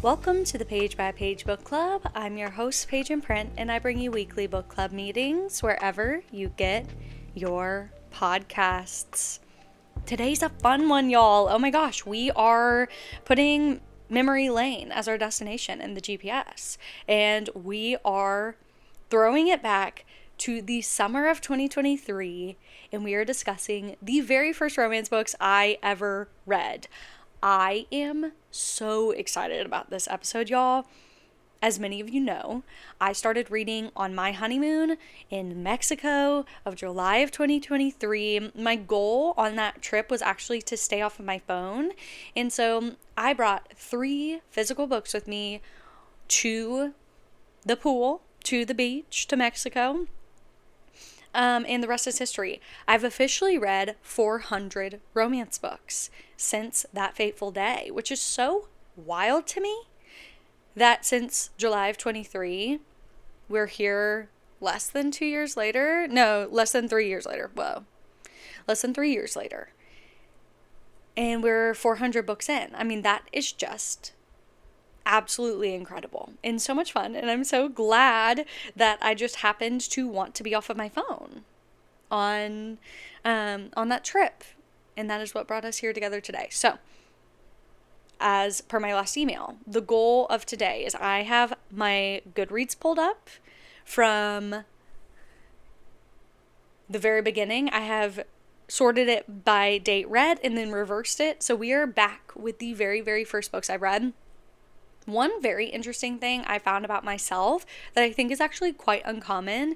Welcome to the Page by Page Book Club. I'm your host, Paige in Print, and I bring you weekly book club meetings wherever you get your podcasts. Today's a fun one, y'all. Oh my gosh, we are putting Memory Lane as our destination in the GPS, and we are throwing it back to the summer of 2023, and we are discussing the very first romance books I ever read. I am so excited about this episode, y'all. As many of you know, I started reading on my honeymoon in Mexico of July of 2023. My goal on that trip was actually to stay off of my phone. And so I brought 3 physical books with me to the pool, to the beach, to Mexico. And the rest is history. I've officially read 400 romance books since that fateful day, which is so wild to me that since July of 23, we're here less than 2 years later. No, less than 3 years later. Whoa. Less than 3 years later. And we're 400 books in. I mean, that is just absolutely incredible and so much fun, and I'm so glad that I just happened to want to be off of my phone on that trip, and that is what brought us here together today. So, as per my last email, the goal of today is I have my Goodreads pulled up from the very beginning. I have sorted it by date read and then reversed it, so we are back with the very, very first books I read. One very interesting thing I found about myself that I think is actually quite uncommon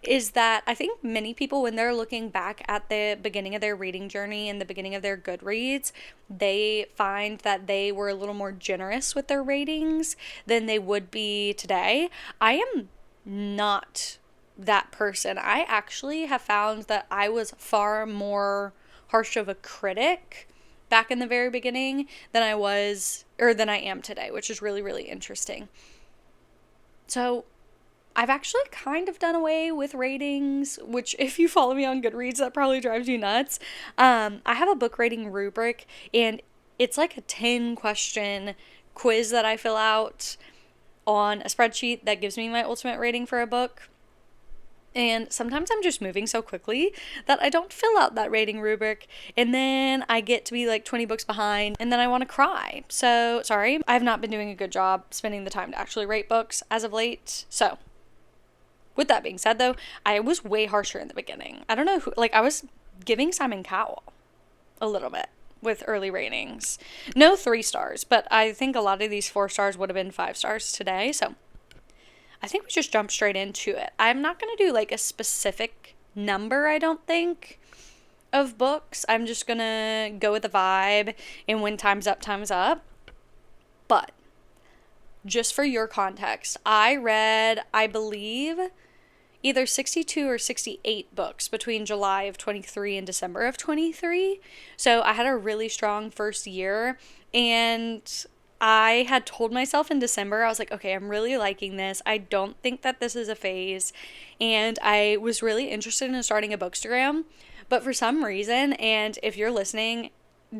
is that I think many people, when they're looking back at the beginning of their reading journey and the beginning of their Goodreads, they find that they were a little more generous with their ratings than they would be today. I am not that person. I actually have found that I was far more harsh of a critic back in the very beginning than I am today, which is really, really interesting. So I've actually kind of done away with ratings, which if you follow me on Goodreads, that probably drives you nuts. I have a book rating rubric, and it's like a 10-question quiz that I fill out on a spreadsheet that gives me my ultimate rating for a book. And sometimes I'm just moving so quickly that I don't fill out that rating rubric. And then I get to be like 20 books behind and then I want to cry. So, sorry, I have not been doing a good job spending the time to actually rate books as of late. So, with that being said though, I was way harsher in the beginning. I don't know who, I was giving Simon Cowell a little bit with early ratings. No 3 stars, but I think a lot of these 4 stars would have been 5 stars today. So, I think we just jump straight into it. I'm not going to do like a specific number, I don't think, of books. I'm just going to go with the vibe, and when time's up, time's up. But just for your context, I read, I believe, either 62 or 68 books between July of 23 and December of 23. So I had a really strong first year, and I had told myself in December, I was like, okay, I'm really liking this. I don't think that this is a phase. And I was really interested in starting a bookstagram. But for some reason, and if you're listening,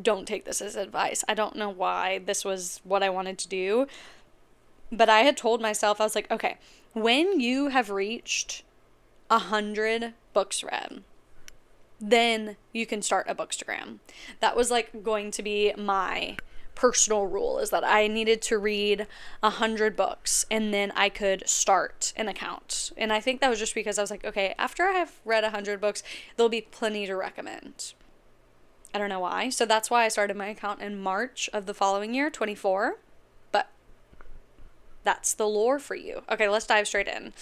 don't take this as advice. I don't know why this was what I wanted to do. But I had told myself, I was like, okay, when you have reached 100 books read, then you can start a bookstagram. That was like going to be my personal rule, is that I needed to read 100 books and then I could start an account. And I think that was just because I was like, okay, after I have read 100 books, there'll be plenty to recommend. I don't know why. So that's why I started my account in March of the following year, 24. But that's the lore for you. Okay, let's dive straight in.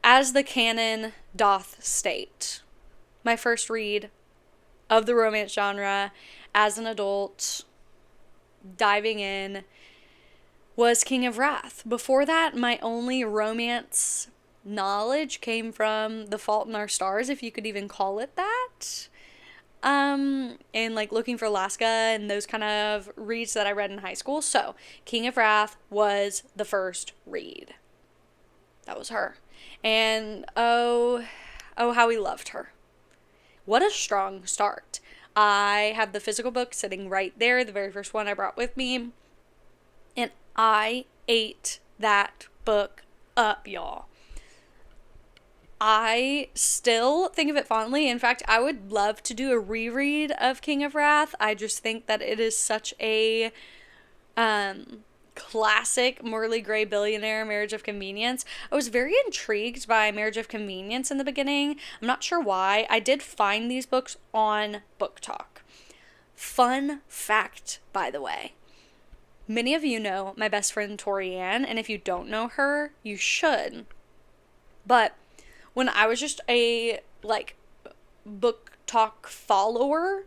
As the canon doth state, my first read of the romance genre as an adult, diving in, was King of Wrath. Before that, my only romance knowledge came from The Fault in Our Stars, if you could even call it that. And like Looking for Alaska and those kind of reads that I read in high school. So King of Wrath was the first read. That was her. And oh how we loved her. What a strong start. I have the physical book sitting right there, the very first one I brought with me. And I ate that book up, y'all. I still think of it fondly. In fact, I would love to do a reread of King of Wrath. I just think that it is such a classic Morley Gray billionaire Marriage of Convenience. I was very intrigued by Marriage of Convenience in the beginning. I'm not sure why. I did find these books on BookTok. Fun fact, by the way. Many of you know my best friend Tori Ann, and if you don't know her, you should. But when I was just a BookTok follower,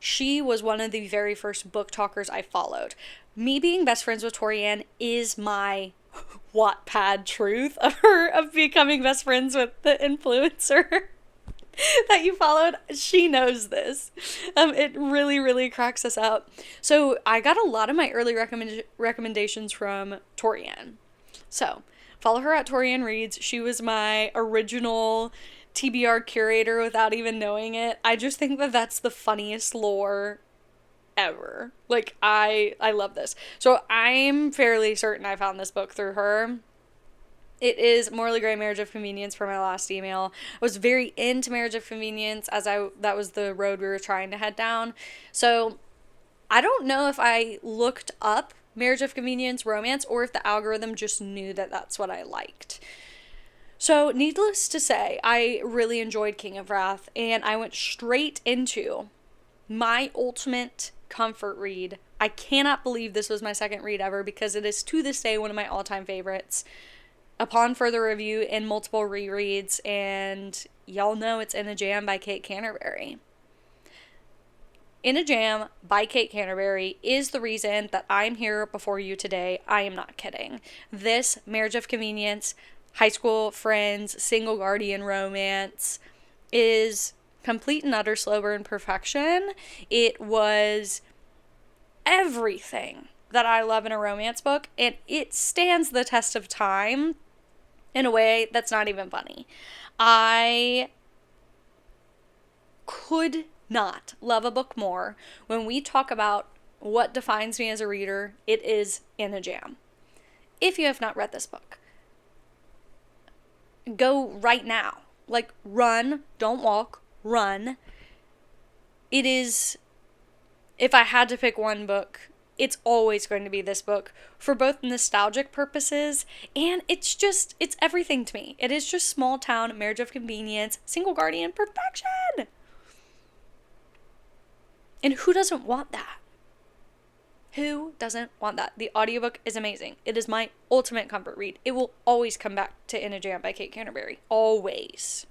she was one of the very first book talkers I followed. Me being best friends with Tori Ann is my Wattpad truth of becoming best friends with the influencer that you followed. She knows this. It really, really cracks us up. So I got a lot of my early recommendations from Tori Ann. So follow her at Tori Ann Reads. She was my original TBR curator without even knowing it. I just think that that's the funniest lore ever. Like, I love this. So I'm fairly certain I found this book through her. It is Morley Gray Marriage of Convenience for my last email. I was very into Marriage of Convenience that was the road we were trying to head down. So I don't know if I looked up Marriage of Convenience romance or if the algorithm just knew that that's what I liked. So needless to say, I really enjoyed King of Wrath, and I went straight into my ultimate comfort read. I cannot believe this was my second read ever, because it is to this day one of my all-time favorites. Upon further review and multiple rereads, and y'all know it's In a Jam by Kate Canterbury. In a Jam by Kate Canterbury is the reason that I'm here before you today. I am not kidding. This Marriage of Convenience, high school friends, single guardian romance is complete and utter slow burn perfection. It was everything that I love in a romance book, and it stands the test of time in a way that's not even funny. I could not love a book more. When we talk about what defines me as a reader, it is In a Jam. If you have not read this book, go right now. Like, run, don't walk, run. It is, if I had to pick one book, it's always going to be this book for both nostalgic purposes, and it's everything to me. It is just small town Marriage of Convenience, single guardian perfection. And who doesn't want that? Who doesn't want that? The audiobook is amazing. It is my ultimate comfort read. It will always come back to In a Jam by Kate Canterbury. Always.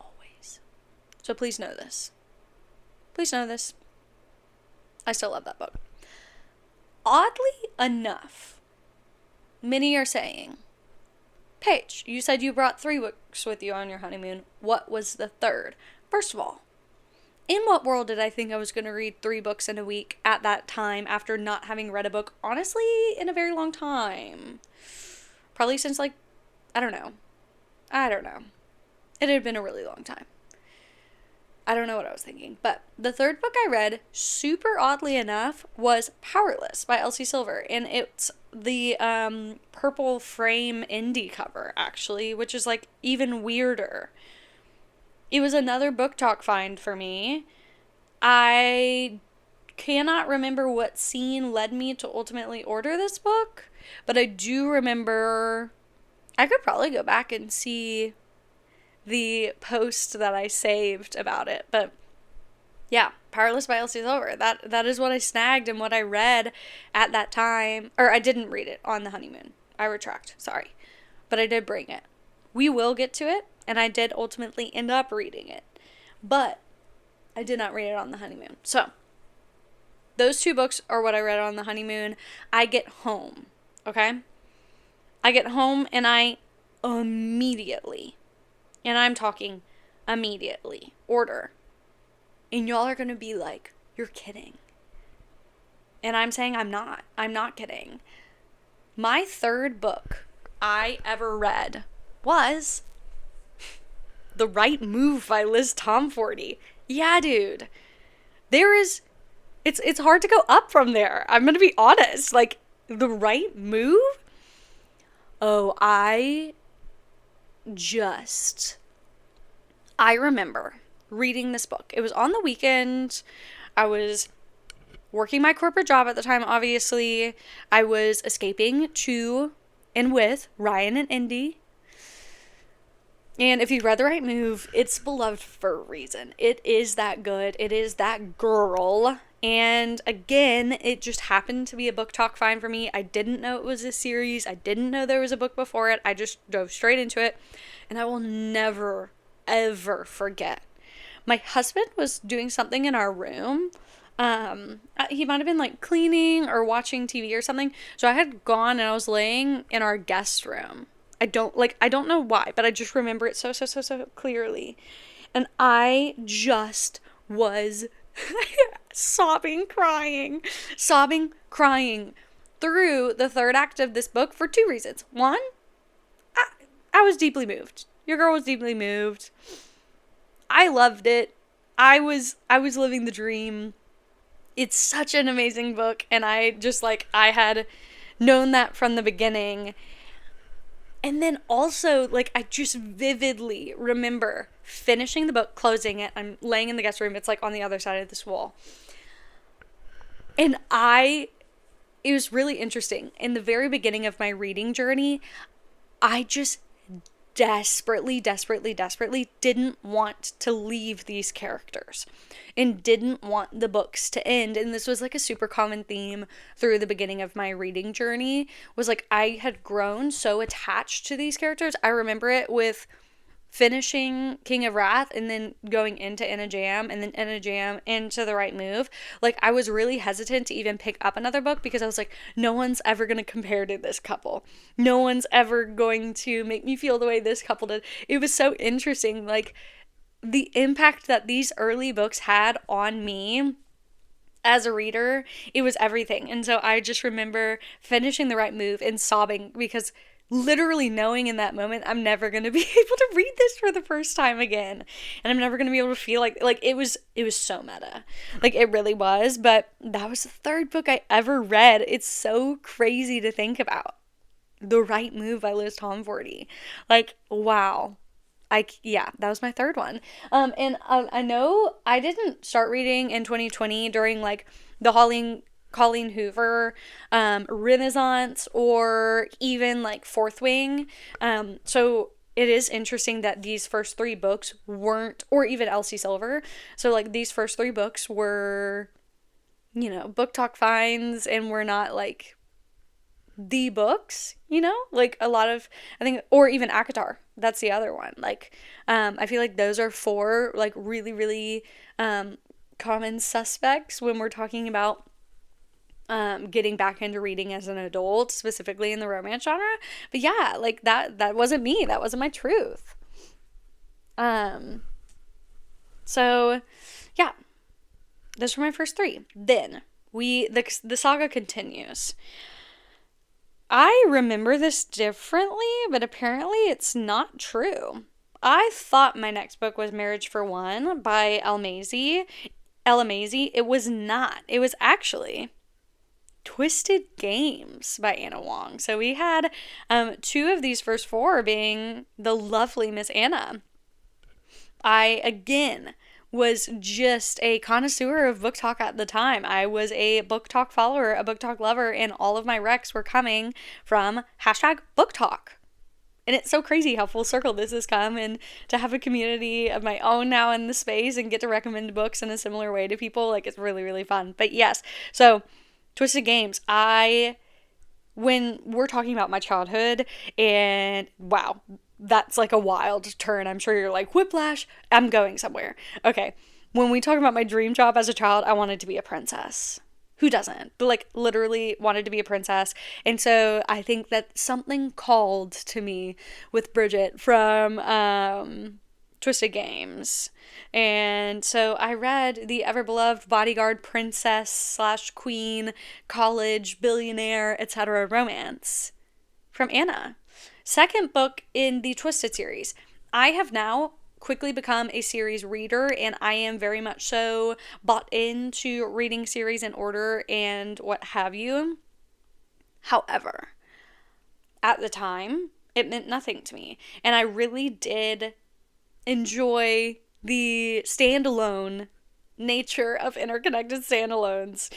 Always. So please know this. Please know this. I still love that book. Oddly enough, many are saying, Paige, you said you brought 3 books with you on your honeymoon. What was the third? First of all, in what world did I think I was going to read 3 books in a week at that time after not having read a book, honestly, in a very long time? Probably since, I don't know. It had been a really long time. I don't know what I was thinking. But the third book I read, super oddly enough, was Powerless by Elsie Silver. And it's the purple frame indie cover, actually, which is, even weirder. It was another BookTok find for me. I cannot remember what scene led me to ultimately order this book, but I do remember, I could probably go back and see the post that I saved about it, but yeah, Powerless by Elsie Silver. That is what I snagged and what I read at that time. Or I didn't read it on the honeymoon. I retract, sorry. But I did bring it. We will get to it, and I did ultimately end up reading it. But I did not read it on the honeymoon. So, those 2 books are what I read on the honeymoon. I get home, okay? I get home and I immediately, and I'm talking immediately, order. And y'all are going to be like, you're kidding. And I'm saying I'm not. I'm not kidding. My third book I ever read was The Right Move by Liz Tomforty. Yeah, dude. There is It's hard to go up from there. I'm gonna be honest. Like, The Right Move. Oh, just I remember reading this book. It was on the weekend. I was working my corporate job at the time, obviously. I was escaping to and with Ryan and Indy. And if you read The Right Move, it's beloved for a reason. It is that good. It is that girl. And again, it just happened to be a BookTok find for me. I didn't know it was a series. I didn't know there was a book before it. I just dove straight into it. And I will never, ever forget. My husband was doing something in our room. He might have been like cleaning or watching TV or something. So I had gone and I was laying in our guest room. I don't know why, but I just remember it so clearly. And I just was sobbing, crying through the third act of this book for two reasons. One, I was deeply moved. Your girl was deeply moved. I loved it. I was living the dream. It's such an amazing book, and I had known that from the beginning. And then also, I just vividly remember finishing the book, closing it. I'm laying in the guest room. It's, on the other side of this wall. And it was really interesting. In the very beginning of my reading journey, I just desperately didn't want to leave these characters and didn't want the books to end. And this was a super common theme through the beginning of my reading journey, was I had grown so attached to these characters. I remember it with finishing King of Wrath and then going into In a Jam and then In a Jam into The Right Move. I was really hesitant to even pick up another book because I was no one's ever going to compare to this couple. No one's ever going to make me feel the way this couple did. It was so interesting, the impact that these early books had on me as a reader. It was everything. And so I just remember finishing The Right Move and sobbing because literally knowing in that moment I'm never going to be able to read this for the first time again, and I'm never going to be able to feel it was so meta. It really was. But that was the third book I ever read. It's so crazy to think about. The Right Move by Liz Tomforty. Wow. That was my third one. And I know I didn't start reading in 2020 during the Colleen Hoover Renaissance or even Fourth Wing. So it is interesting that these first three books weren't, or even Elsie Silver. So these first three books were, BookTok finds and were not the books, a lot of, I think, or even ACOTAR. That's the other one. I feel those are four really, really common suspects when we're talking about getting back into reading as an adult, specifically in the romance genre. But yeah, that wasn't me. That wasn't my truth. So yeah, those were my first three. Then the saga continues. I remember this differently, but apparently it's not true. I thought my next book was Marriage for One by Ella Maisie. It was not. It was actually Twisted Games by Anna Wong. So we had two of these first four being the lovely Miss Anna. I, again, was just a connoisseur of BookTok at the time. I was a BookTok follower, a BookTok lover, and all of my recs were coming from #BookTok. And it's so crazy how full circle this has come, and to have a community of my own now in the space and get to recommend books in a similar way to people, it's really, really fun. But yes, so Twisted Games, when we're talking about my childhood, and wow, that's a wild turn. I'm sure you're whiplash, I'm going somewhere. Okay, when we talk about my dream job as a child, I wanted to be a princess. Who doesn't? But literally wanted to be a princess. And so I think that something called to me with Bridget from Twisted Games. And so I read the ever-beloved bodyguard princess / queen, college, billionaire, etc. romance from Anna. Second book in the Twisted series. I have now quickly become a series reader, and I am very much so bought into reading series in order and what have you. However, at the time, it meant nothing to me. And I really did enjoy the standalone nature of interconnected standalones,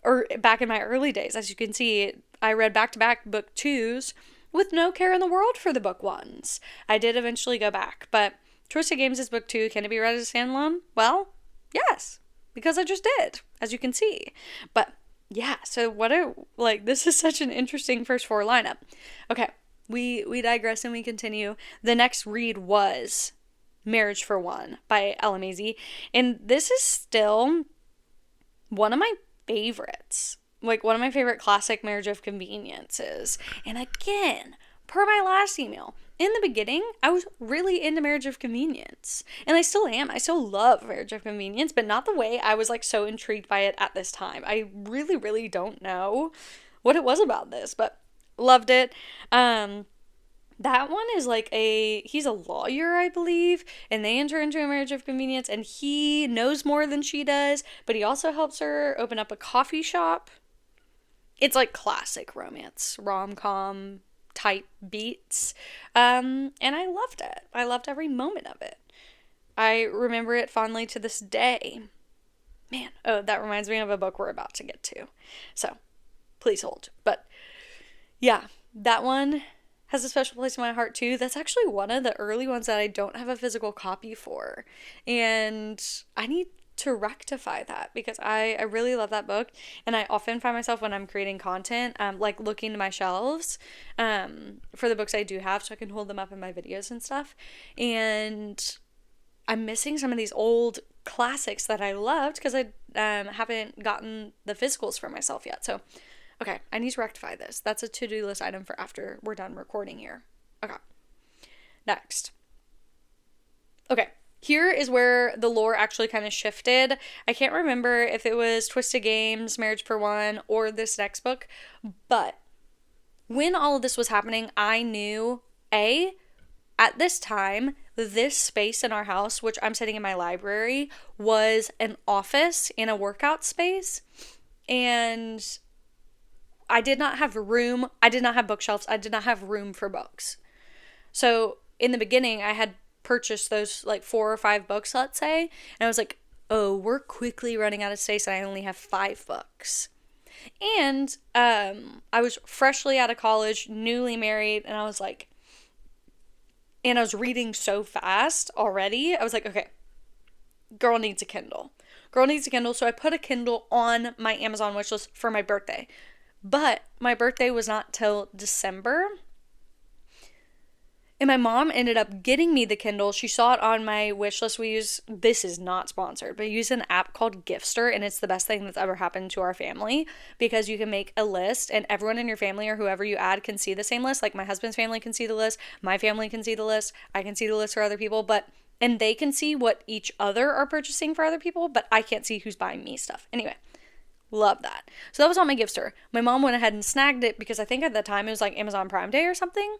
or back in my early days. As you can see, I read back-to-back book twos with no care in the world for the book ones. I did eventually go back, but Twisted Games is book 2. Can it be read as a standalone? Well, yes, because I just did, as you can see. But yeah, so this is such an interesting first 4 lineup. Okay, we digress and we continue. The next read was Marriage for One by Ella Maisie, and this is still one of my favorites. Like, one of my favorite classic Marriage of Conveniences. And again, per my last email, in the beginning, I was really into Marriage of Convenience. And I still am. I still love Marriage of Convenience, but not the way I was, like, so intrigued by it at this time. I really, really don't know what it was about this, but loved it. That one is like he's a lawyer, I believe, and they enter into a marriage of convenience, and he knows more than she does, but he also helps her open up a coffee shop. It's like classic romance, rom-com type beats, and I loved it. I loved every moment of it. I remember it fondly to this day. Man, oh, that reminds me of a book we're about to get to, so please hold. But yeah, that one has a special place in my heart too. That's actually one of the early ones that I don't have a physical copy for, and I need to rectify that because I really love that book, and I often find myself when I'm creating content like looking to my shelves for the books I do have so I can hold them up in my videos and stuff, and I'm missing some of these old classics that I loved because I haven't gotten the physicals for myself yet. So okay, I need to rectify this. That's a to-do list item for after we're done recording here. Okay. Next. Okay, here is where the lore actually kind of shifted. I can't remember if it was Twisted Games, Marriage for One, or this next book, but when all of this was happening, I knew, at this time, this space in our house, which I'm sitting in my library, was an office and a workout space, and I did not have room. I did not have bookshelves. I did not have room for books. So in the beginning, I had purchased those like 4 or 5 books, let's say. And I was like, oh, we're quickly running out of space. And I only have 5 books. And I was freshly out of college, newly married. And I was like, and I was reading so fast already. I was like, okay, girl needs a Kindle. Girl needs a Kindle. So I put a Kindle on my Amazon wishlist for my birthday. But my birthday was not till December. And my mom ended up getting me the Kindle. She saw it on my wish list. This is not sponsored, but I use an app called Giftster, and it's the best thing that's ever happened to our family because you can make a list and everyone in your family or whoever you add can see the same list. Like my husband's family can see the list, my family can see the list, I can see the list for other people, and they can see what each other are purchasing for other people, but I can't see who's buying me stuff. Anyway. Love that. So that was on my Giftster. My mom went ahead and snagged it because I think at the time it was like Amazon Prime Day or something.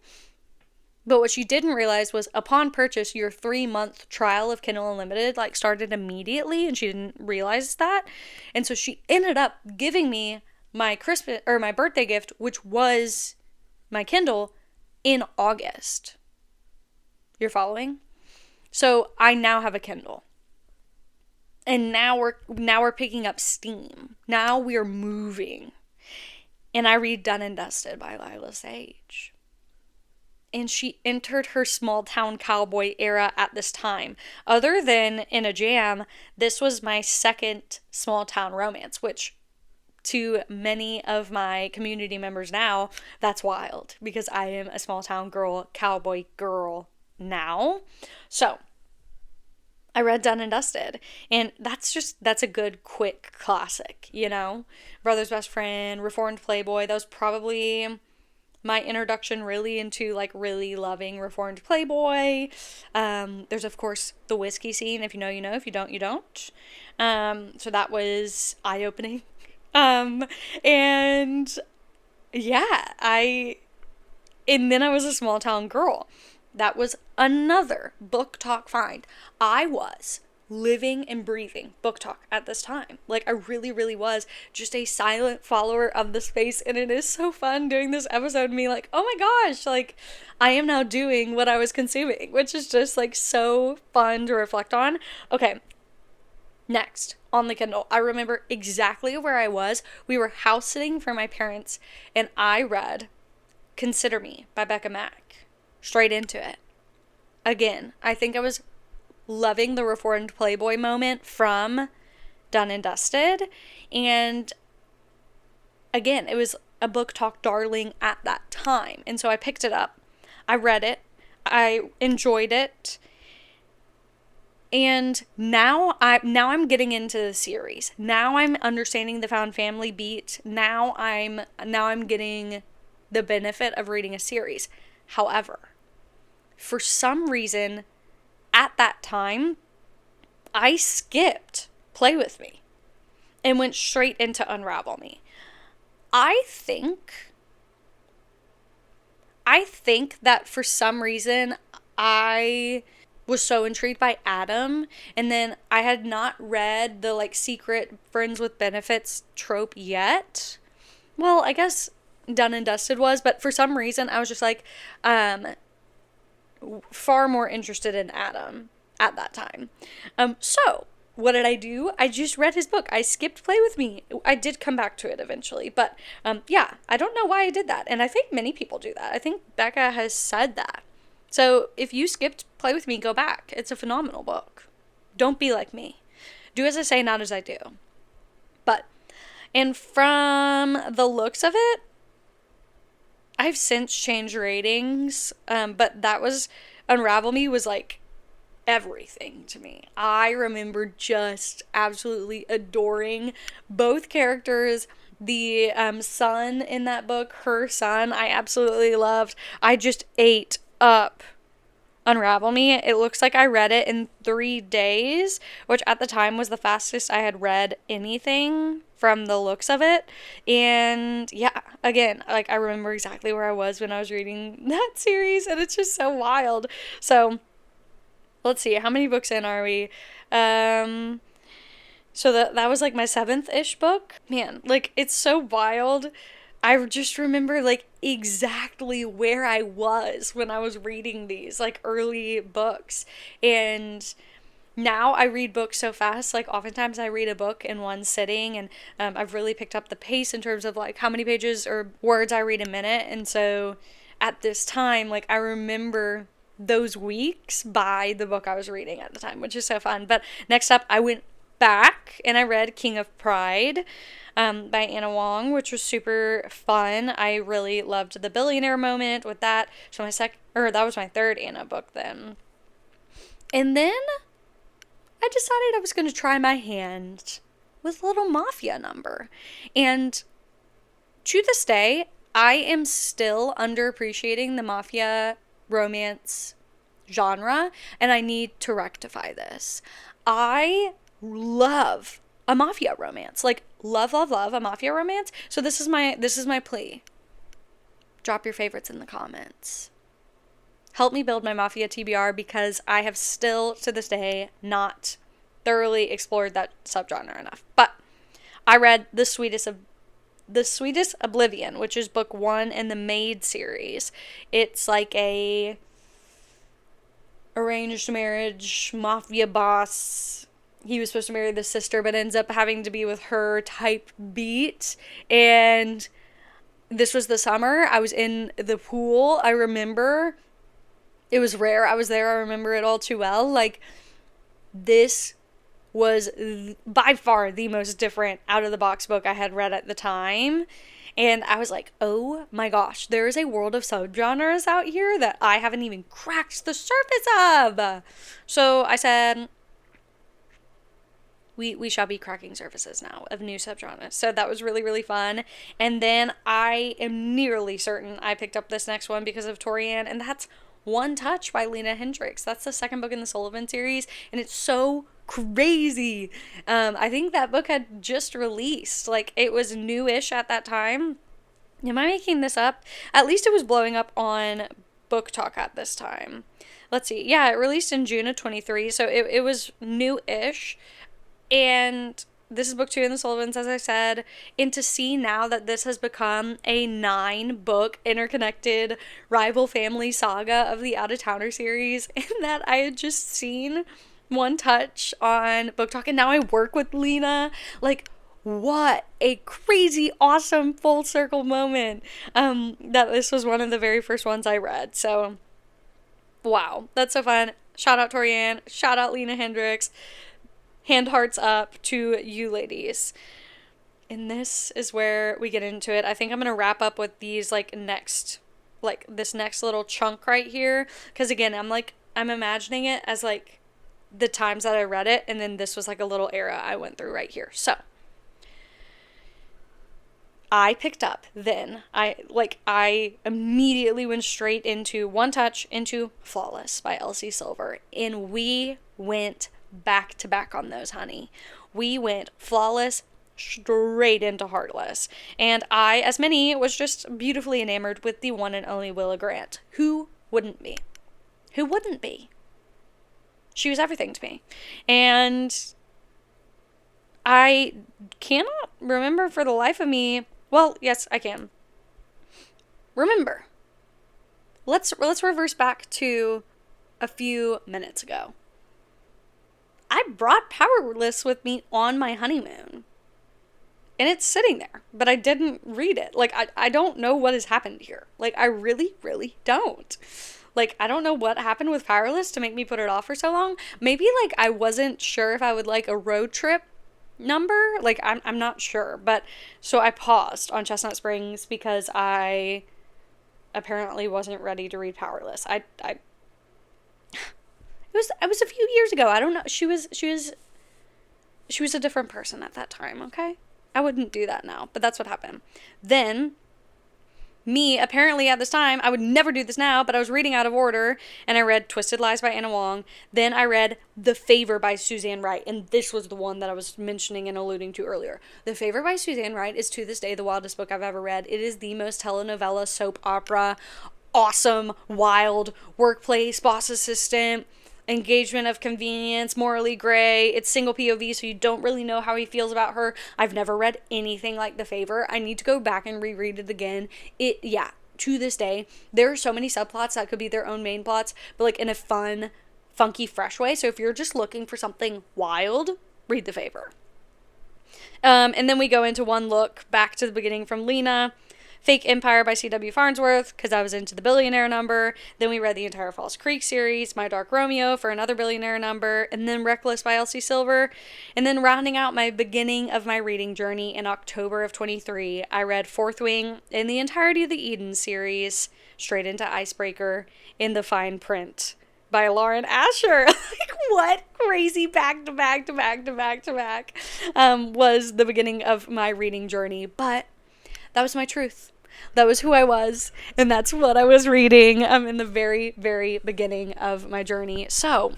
But what she didn't realize was upon purchase, your 3-month trial of Kindle Unlimited like started immediately, and she didn't realize that. And so she ended up giving me my Christmas or my birthday gift, which was my Kindle, in August. You're following? So I now have a Kindle. And now we're picking up steam. Now we're moving. And I read Done and Dusted by Lila Sage. And she entered her small town cowboy era at this time. Other than In a Jam, this was my second small town romance, which to many of my community members now, that's wild because I am a small town girl, cowboy girl now. So I read Done and Dusted, and that's a good, quick classic, you know? Brother's Best Friend, Reformed Playboy, that was probably my introduction really into, like, really loving Reformed Playboy. There's, of course, the whiskey scene. If you know, you know. If you don't, you don't. So that was eye-opening. And, yeah, and then I was a small town girl. that was another BookTok find. I was living and breathing BookTok at this time. Like, I really, really was just a silent follower of the space, and it is so fun doing this episode and me like, oh my gosh, like, I am now doing what I was consuming, which is just like so fun to reflect on. Okay, next on the Kindle, I remember exactly where I was. We were house sitting for my parents, and I read Consider Me by Becca Mack straight into it. Again, I think I was loving the reformed Playboy moment from Done and Dusted, and again, it was a BookTok darling at that time, and so I picked it up. I read it. I enjoyed it. And now I'm getting into the series. Now I'm understanding the found family beat. Now I'm getting the benefit of reading a series. However, for some reason at that time, I skipped Play With Me and went straight into Unravel Me. I think that for some reason I was so intrigued by Adam, and then I had not read the like secret friends with benefits trope yet. Well, I guess Done and Dusted was, but for some reason I was just like far more interested in Adam at that time. So what did I do? I just read his book. I skipped Play With Me. I did come back to it eventually, but yeah, I don't know why I did that, and I think many people do that. I think Becca has said that. So if you skipped Play With Me, go back. It's a phenomenal book. Don't be like me. Do as I say, not as I do. And from the looks of it, I've since changed ratings, but that was, Unravel Me was like everything to me. I remember just absolutely adoring both characters. The son in that book, her son, I absolutely loved. I just ate up Unravel Me. It looks like I read it in 3 days, which at the time was the fastest I had read anything from the looks of it. And yeah, again, like I remember exactly where I was when I was reading that series, and it's just so wild. So let's see, how many books in are we? So that was like my 7th-ish book. Man, like it's so wild. I just remember like exactly where I was when I was reading these like early books. And now I read books so fast. Like oftentimes I read a book in one sitting, and I've really picked up the pace in terms of like how many pages or words I read a minute. And so at this time, like I remember those weeks by the book I was reading at the time, which is so fun. But next up, I went back and I read King of Pride by Anna Wong, which was super fun. I really loved the billionaire moment with that. So that was my 3rd Anna book then. And then I decided I was going to try my hand with Little Mafia Number. And to this day, I am still underappreciating the mafia romance genre, and I need to rectify this. I love a mafia romance. Like love a mafia romance. So this is my plea. Drop your favorites in the comments. Help me build my mafia TBR, because I have still to this day not thoroughly explored that subgenre enough. But I read The Sweetest Oblivion, which is book 1 in the Maid series. It's like a arranged marriage mafia boss. He was supposed to marry the sister, but ends up having to be with her type beat. And this was the summer. I was in the pool. I remember it was rare. I was there. I remember it all too well. Like, this was by far the most different out of the box book I had read at the time. And I was like, oh my gosh, there is a world of subgenres out here that I haven't even cracked the surface of. So I said, we shall be cracking surfaces now of new subgenres. So that was really, really fun. And then I am nearly certain I picked up this next one because of Torian, and that's One Touch by Lena Hendricks. That's the 2nd book in the Sullivan series, and it's so crazy. I think that book had just released. Like, it was newish at that time. Am I making this up? At least it was blowing up on BookTok at this time? Let's see. Yeah, it released in June of 23, so it was new-ish. And this is book 2 in the Sullivans, as I said. And to see now that this has become a 9-book interconnected rival family saga of the Out of Towner series, and that I had just seen One Touch on BookTok, and now I work with Lena. Like, what a crazy, awesome, full circle moment. That this was one of the very first ones I read. So, wow, that's so fun. Shout out Torianne. Shout out Lena Hendricks. Hand hearts up to you ladies. And this is where we get into it. I think I'm going to wrap up with these this next little chunk right here. Because again, I'm imagining it as like the times that I read it. And then this was like a little era I went through right here. So I picked up then. I immediately went straight into One Touch into Flawless by Elsie Silver. And we went back to back on those, honey. We went Flawless straight into Heartless. And I, as many, was just beautifully enamored with the one and only Willa Grant. Who wouldn't be? Who wouldn't be? She was everything to me. And I cannot remember for the life of me. Well, yes, I can. Remember. Let's reverse back to a few minutes ago. I brought Powerless with me on my honeymoon. And it's sitting there, but I didn't read it. Like, I don't know what has happened here. Like, I really, really don't. Like, I don't know what happened with Powerless to make me put it off for so long. Maybe, like, I wasn't sure if I would like a road trip number. Like, I'm not sure. But, so I paused on Chestnut Springs because I apparently wasn't ready to read Powerless. It was a few years ago. I don't know. She was a different person at that time, okay? I wouldn't do that now, but that's what happened. Then, me, apparently at this time, I would never do this now, but I was reading out of order, and I read Twisted Lies by Anna Wong. Then I read The Favor by Suzanne Wright, and this was the one that I was mentioning and alluding to earlier. The Favor by Suzanne Wright is to this day the wildest book I've ever read. It is the most telenovela soap opera, awesome, wild, workplace, boss assistant, engagement of convenience, morally gray. It's single POV, so you don't really know how he feels about her. I've never read anything like The Favor. I need to go back and reread it again. To this day, there are so many subplots that could be their own main plots, but like in a fun, funky, fresh way. So if you're just looking for something wild, read The Favor. And then we go into one look back to the beginning from Lena. Fake Empire by C.W. Farnsworth, because I was into the billionaire number. Then we read the entire Falls Creek series, My Dark Romeo for another billionaire number, and then Reckless by Elsie Silver. And then rounding out my beginning of my reading journey in October of 23, I read Fourth Wing in the entirety of the Eden series, straight into Icebreaker in the fine print by Lauren Asher. Like, what crazy back to back was the beginning of my reading journey. But that was my truth. That was who I was, and that's what I was reading in the very, very beginning of my journey. So,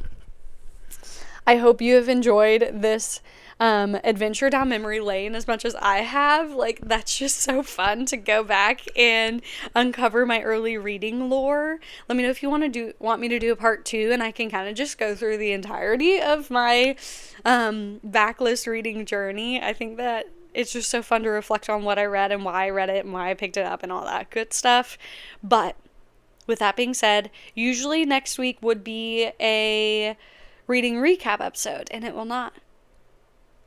I hope you have enjoyed this adventure down memory lane as much as I have. Like, that's just so fun to go back and uncover my early reading lore. Let me know if you want me to do a part 2, and I can kind of just go through the entirety of my backlist reading journey. I think that it's just so fun to reflect on what I read and why I read it and why I picked it up and all that good stuff. But with that being said, usually next week would be a reading recap episode, and it will not.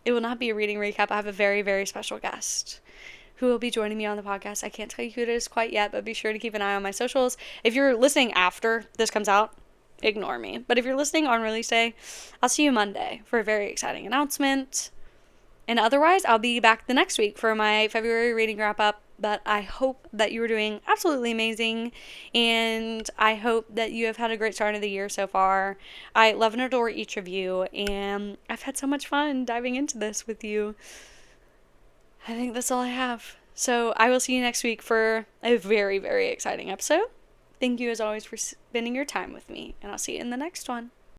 It will not be a reading recap. I have a very, very special guest who will be joining me on the podcast. I can't tell you who it is quite yet, but be sure to keep an eye on my socials. If you're listening after this comes out, ignore me. But if you're listening on release day, I'll see you Monday for a very exciting announcement. And otherwise, I'll be back the next week for my February reading wrap-up. But I hope that you are doing absolutely amazing. And I hope that you have had a great start of the year so far. I love and adore each of you. And I've had so much fun diving into this with you. I think that's all I have. So I will see you next week for a very, very exciting episode. Thank you as always for spending your time with me. And I'll see you in the next one.